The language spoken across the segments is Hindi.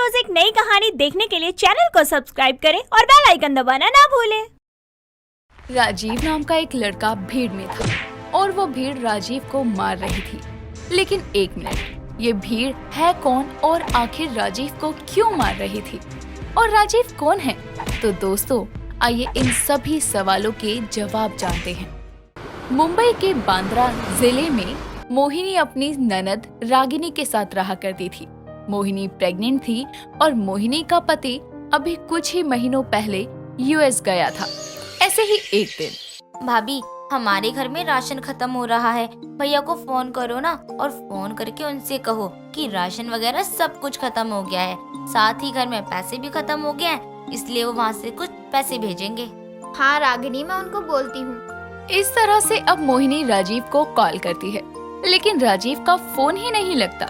रोज एक नई कहानी देखने के लिए चैनल को सब्सक्राइब करें और बेल आइकन दबाना ना भूलें। राजीव नाम का एक लड़का भीड़ में था और वो भीड़ राजीव को मार रही थी। लेकिन एक मिनट, ये भीड़ है कौन और आखिर राजीव को क्यों मार रही थी और राजीव कौन है? तो दोस्तों, आइए इन सभी सवालों के जवाब जानते हैं। मुंबई के बांद्रा जिले में मोहिनी अपनी ननद रागिनी के साथ रहा करती थी। मोहिनी प्रेग्नेंट थी और मोहिनी का पति अभी कुछ ही महीनों पहले यूएस गया था। ऐसे ही एक दिन, भाभी, हमारे घर में राशन खत्म हो रहा है, भैया को फोन करो ना और फोन करके उनसे कहो कि राशन वगैरह सब कुछ खत्म हो गया है, साथ ही घर में पैसे भी खत्म हो गए हैं, इसलिए वो वहाँ से कुछ पैसे भेजेंगे। हाँ रागिनी, मैं उनको बोलती हूँ। इस तरह से अब मोहिनी राजीव को कॉल करती है, लेकिन राजीव का फोन ही नहीं लगता।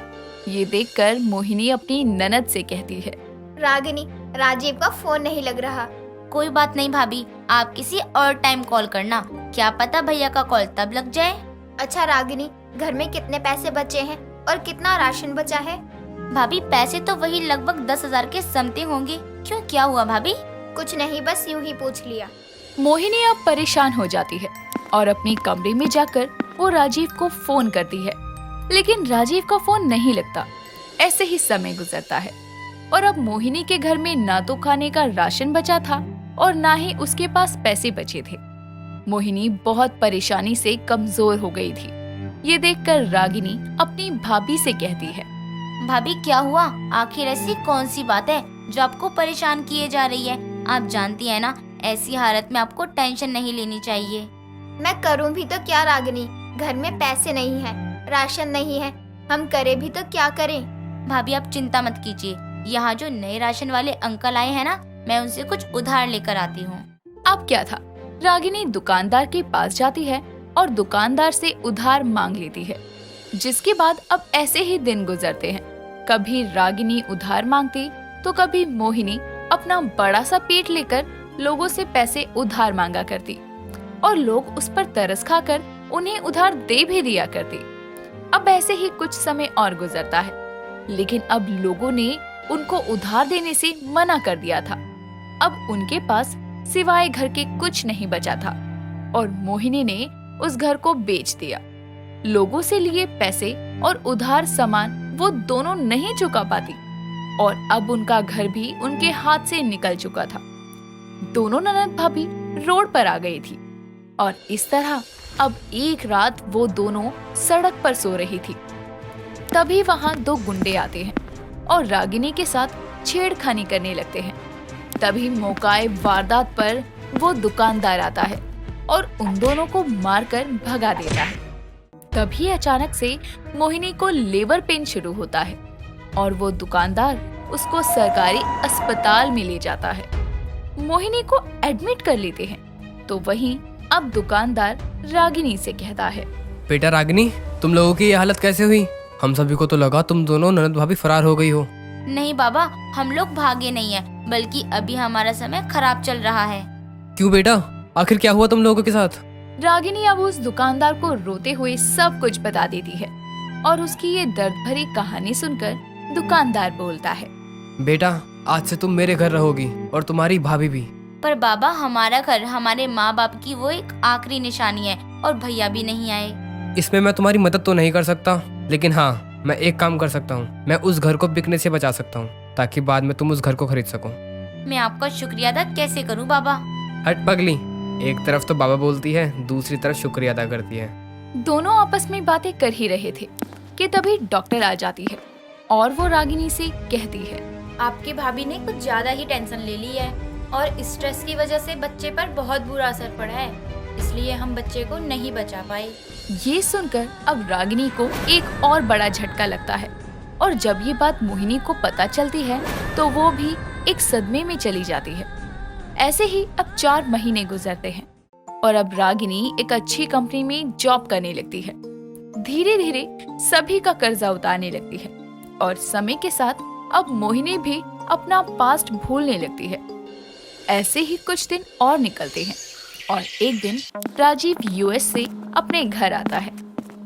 ये देखकर मोहिनी अपनी ननद से कहती है, रागिनी, राजीव का फोन नहीं लग रहा। कोई बात नहीं भाभी, आप किसी और टाइम कॉल करना, क्या पता भैया का कॉल तब लग जाए। अच्छा रागिनी, घर में कितने पैसे बचे हैं और कितना राशन बचा है? भाभी, पैसे तो वही लगभग 10,000 के समथिंग होंगे। क्यों, क्या हुआ भाभी? कुछ नहीं, बस यूं ही पूछ लिया। मोहिनी अब परेशान हो जाती है और अपनी कमरे में जाकर वो राजीव को फोन करती है, लेकिन राजीव का फोन नहीं लगता। ऐसे ही समय गुजरता है और अब मोहिनी के घर में ना तो खाने का राशन बचा था और ना ही उसके पास पैसे बचे थे। मोहिनी बहुत परेशानी से कमजोर हो गई थी। ये देखकर रागिनी अपनी भाभी से कहती है, भाभी क्या हुआ? आखिर ऐसी कौन सी बात है जो आपको परेशान किए जा रही है? आप जानती है ना, ऐसी हालत में आपको टेंशन नहीं लेनी चाहिए। मैं करूँ भी तो क्या रागिनी, घर में पैसे नहीं है, राशन नहीं है, हम करे भी तो क्या करें? भाभी आप चिंता मत कीजिए, यहाँ जो नए राशन वाले अंकल आए हैं ना, मैं उनसे कुछ उधार लेकर आती हूँ। अब क्या था, रागिनी दुकानदार के पास जाती है और दुकानदार से उधार मांग लेती है। जिसके बाद अब ऐसे ही दिन गुजरते हैं। कभी रागिनी उधार मांगती तो कभी मोहिनी अपना बड़ा सा पेट लेकर लोगों से पैसे उधार मांगा करती और लोग उस पर तरस खाकर उन्हें उधार दे भी दिया करती। अब ऐसे ही कुछ समय और गुजरता है, लेकिन अब लोगों ने उनको उधार देने से मना कर दिया था। अब उनके पास सिवाय घर के कुछ नहीं बचा था और मोहिनी ने उस घर को बेच दिया। लोगों से लिए पैसे और उधार सामान वो दोनों नहीं चुका पाती और अब उनका घर भी उनके हाथ से निकल चुका था। दोनों ननद भाभी रोड पर आ गई थी और इस तरह अब एक रात वो दोनों सड़क पर सो रही थी। तभी वहां दो गुंडे आते हैं और रागिनी के साथ छेड़खानी करने लगते हैं। तभी मौकाए वारदात पर वो दुकानदार आता है और उन दोनों को मारकर भगा देता है। तभी अचानक से मोहिनी को लेबर पेन शुरू होता है और वो दुकानदार उसको सरकारी अस्पताल में ले जाता है। मोहिनी को एडमिट कर लेते हैं। तो वहीं अब दुकानदार रागिनी से कहता है, बेटा रागिनी, तुम लोगों की ये हालत कैसे हुई? हम सभी को तो लगा तुम दोनों ननद भाभी फरार हो गई हो। नहीं बाबा, हम लोग भागे नहीं है, बल्कि अभी हमारा समय खराब चल रहा है। क्यों बेटा, आखिर क्या हुआ तुम लोगों के साथ? रागिनी अब उस दुकानदार को रोते हुए सब कुछ बता देती है और उसकी ये दर्द भरी कहानी सुनकर दुकानदार बोलता है, बेटा आज से तुम मेरे घर रहोगी और तुम्हारी भाभी भी। पर बाबा, हमारा घर हमारे माँ बाप की वो एक आखिरी निशानी है और भैया भी नहीं आए। इसमें मैं तुम्हारी मदद तो नहीं कर सकता, लेकिन हाँ, मैं एक काम कर सकता हूँ। मैं उस घर को बिकने से बचा सकता हूँ ताकि बाद में तुम उस घर को खरीद सको। मैं आपका शुक्रिया अदा कैसे करूँ बाबा? हट पगली, एक तरफ तो बाबा बोलती है, दूसरी तरफ शुक्रिया अदा करती है। दोनों आपस में बातें कर ही रहे थे कि तभी डॉक्टर आ जाती है और वो रागिनी से कहती है, आपकी भाभी ने कुछ ज्यादा ही टेंशन ले ली है और स्ट्रेस की वजह से बच्चे पर बहुत बुरा असर पड़ा है, इसलिए हम बच्चे को नहीं बचा पाए। ये सुनकर अब रागिनी को एक और बड़ा झटका लगता है और जब ये बात मोहिनी को पता चलती है तो वो भी एक सदमे में चली जाती है। ऐसे ही अब 4 महीने गुजरते हैं और अब रागिनी एक अच्छी कंपनी में जॉब करने लगती है। धीरे धीरे सभी का कर्जा उतारने लगती है और समय के साथ अब मोहिनी भी अपना पास्ट भूलने लगती है। ऐसे ही कुछ दिन और निकलते हैं और एक दिन राजीव यूएस से अपने घर आता है,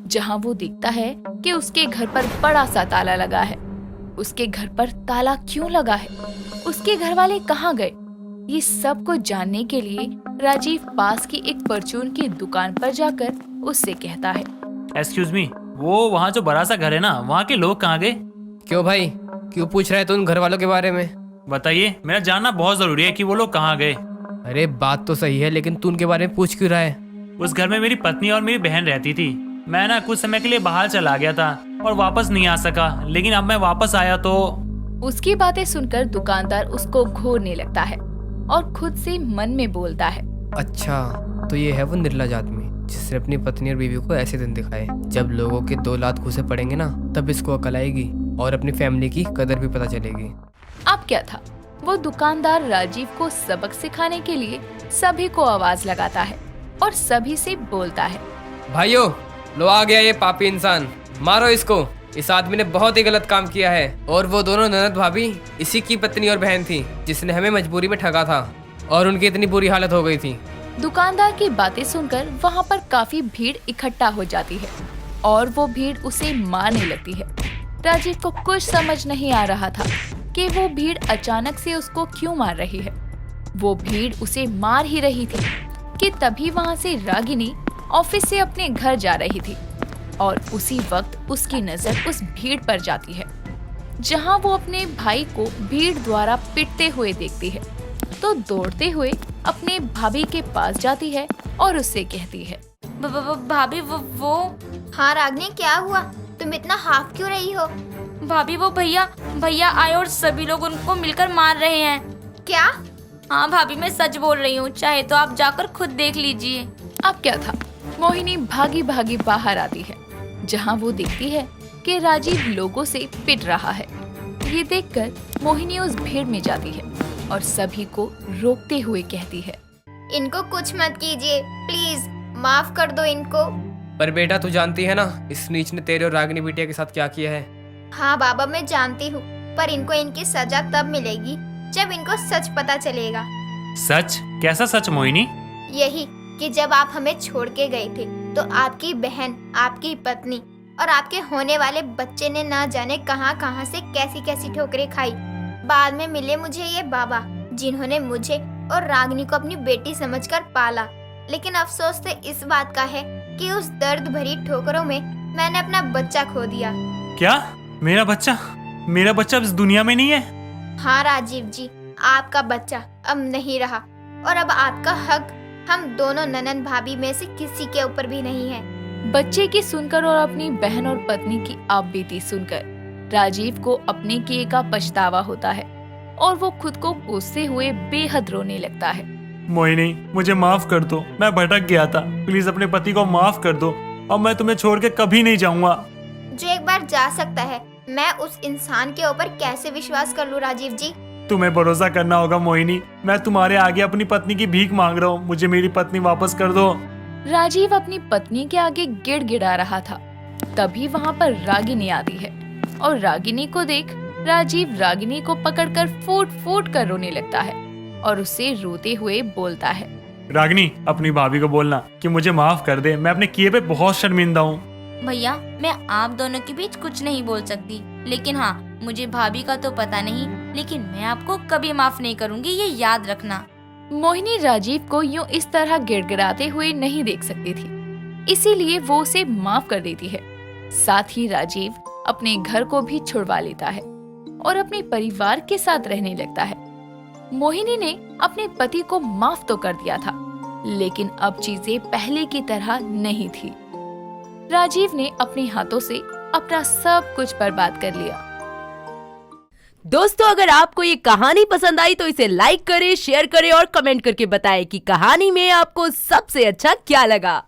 जहां वो देखता है कि उसके घर पर बड़ा सा ताला लगा है। उसके घर पर ताला क्यों लगा है, उसके घर वाले कहाँ गए। ये सब कुछ जानने के लिए राजीव पास की एक परचून की दुकान पर जाकर उससे कहता है, एक्सक्यूज मी, वो वहाँ जो बड़ा सा घर है ना, वहाँ के लोग कहाँ गए? क्यों भाई, क्यों पूछ रहा है तू उन घर वालों के बारे में? बताइए, मेरा जानना बहुत जरूरी है कि वो लोग कहाँ गए। अरे बात तो सही है, लेकिन तू उनके बारे में पूछ क्यों रहा है? उस घर में मेरी पत्नी और मेरी बहन रहती थी। मैं ना कुछ समय के लिए बाहर चला गया था और वापस नहीं आ सका, लेकिन अब मैं वापस आया तो। उसकी बातें सुनकर दुकानदार उसको घूरने लगता है और खुद से मन में बोलता है, अच्छा, तो ये है वो निर्लज आदमी जिसने अपनी पत्नी और बीवी को ऐसे दिन दिखाए। जब लोगों के 2 लात घुसे पड़ेंगे ना, तब इसको अकल आएगी और अपनी फैमिली की कदर भी पता चलेगी। अब क्या था, वो दुकानदार राजीव को सबक सिखाने के लिए सभी को आवाज लगाता है और सभी से बोलता है, भाइयों, लो आ गया ये पापी इंसान, मारो इसको। इस आदमी ने बहुत ही गलत काम किया है। और वो दोनों ननद भाभी इसी की पत्नी और बहन थी जिसने हमें मजबूरी में ठगा था और उनकी इतनी बुरी हालत हो गई थी। दुकानदार की बातें सुनकर वहाँ पर काफी भीड़ इकट्ठा हो जाती है और वो भीड़ उसे मारने लगती है। राजीव को कुछ समझ नहीं आ रहा था कि वो भीड़ अचानक से उसको क्यों मार रही है। वो भीड़ उसे मार ही रही थी कि तभी वहाँ से रागिनी ऑफिस से अपने घर जा रही थी और उसी वक्त उसकी नजर उस भीड़ पर जाती है, जहाँ वो अपने भाई को भीड़ द्वारा पिटते हुए देखती है। तो दौड़ते हुए अपने भाभी के पास जाती है और उससे कहती है, भाभी वो हाँ रागिनी, क्या हुआ? तुम इतना हाफ क्यों रही हो? भाभी वो भैया आए और सभी लोग उनको मिलकर मार रहे हैं। क्या? हाँ भाभी, मैं सच बोल रही हूँ, चाहे तो आप जाकर खुद देख लीजिए। अब क्या था, मोहिनी भागी भागी बाहर आती है, जहाँ वो देखती है कि राजीव लोगों से पिट रहा है। ये देखकर मोहिनी उस भीड़ में जाती है और सभी को रोकते हुए कहती है, इनको कुछ मत कीजिए, प्लीज माफ कर दो इनको। पर बेटा, तू जानती है ना इस नीच ने तेरे और रागिनी बिटिया के साथ क्या किया है? हाँ बाबा, मैं जानती हूँ, पर इनको इनकी सजा तब मिलेगी जब इनको सच पता चलेगा। सच? कैसा सच मोहिनी? यही कि जब आप हमें छोड़ के गए थे तो आपकी बहन, आपकी पत्नी और आपके होने वाले बच्चे ने ना जाने कहां से कैसी कैसी ठोकरें खाई। बाद में मिले मुझे ये बाबा, जिन्होंने मुझे और रागिनी को अपनी बेटी समझकर पाला। लेकिन अफसोस तो इस बात का है कि उस दर्द भरी ठोकरों में मैंने अपना बच्चा खो दिया। क्या? मेरा बच्चा अब इस दुनिया में नहीं है? हाँ राजीव जी, आपका बच्चा अब नहीं रहा और अब आपका हक हम दोनों ननद भाभी में से किसी के ऊपर भी नहीं है। बच्चे की सुनकर और अपनी बहन और पत्नी की आपबीती सुनकर राजीव को अपने किए का पछतावा होता है और वो खुद को कोसते हुए बेहद रोने लगता है। मोहिनी, मुझे माफ कर दो, मैं भटक गया था, प्लीज अपने पति को माफ कर दो और मैं तुम्हें छोड़ के कभी नहीं जाऊंगा। जो एक बार जा सकता है, मैं उस इंसान के ऊपर कैसे विश्वास कर लूं राजीव जी? तुम्हें भरोसा करना होगा मोहिनी, मैं तुम्हारे आगे अपनी पत्नी की भीख मांग रहा हूँ, मुझे मेरी पत्नी वापस कर दो। राजीव अपनी पत्नी के आगे गिड़गिड़ा रहा था, तभी वहाँ पर रागिनी आती है और रागिनी को देख राजीव रागिनी को पकड़कर फूट फूट कर रोने लगता है और उसे रोते हुए बोलता है, रागिनी, अपनी भाभी को बोलना कि मुझे माफ कर दे, मैं अपने किए पे बहुत शर्मिंदा हूँ। भैया, मैं आप दोनों के बीच कुछ नहीं बोल सकती, लेकिन हाँ, मुझे भाभी का तो पता नहीं, लेकिन मैं आपको कभी माफ नहीं करूँगी, ये याद रखना। मोहिनी राजीव को यूं इस तरह गिड़गिड़ाते हुए नहीं देख सकती थी, इसीलिए वो उसे माफ कर देती है। साथ ही राजीव अपने घर को भी छुड़वा लेता है और अपने परिवार के साथ रहने लगता है। मोहिनी ने अपने पति को माफ तो कर दिया था, लेकिन अब चीजें पहले की तरह नहीं थी। राजीव ने अपने हाथों से अपना सब कुछ बर्बाद कर लिया। दोस्तों, अगर आपको ये कहानी पसंद आई तो इसे लाइक करें, शेयर करें और कमेंट करके बताएं कि कहानी में आपको सबसे अच्छा क्या लगा।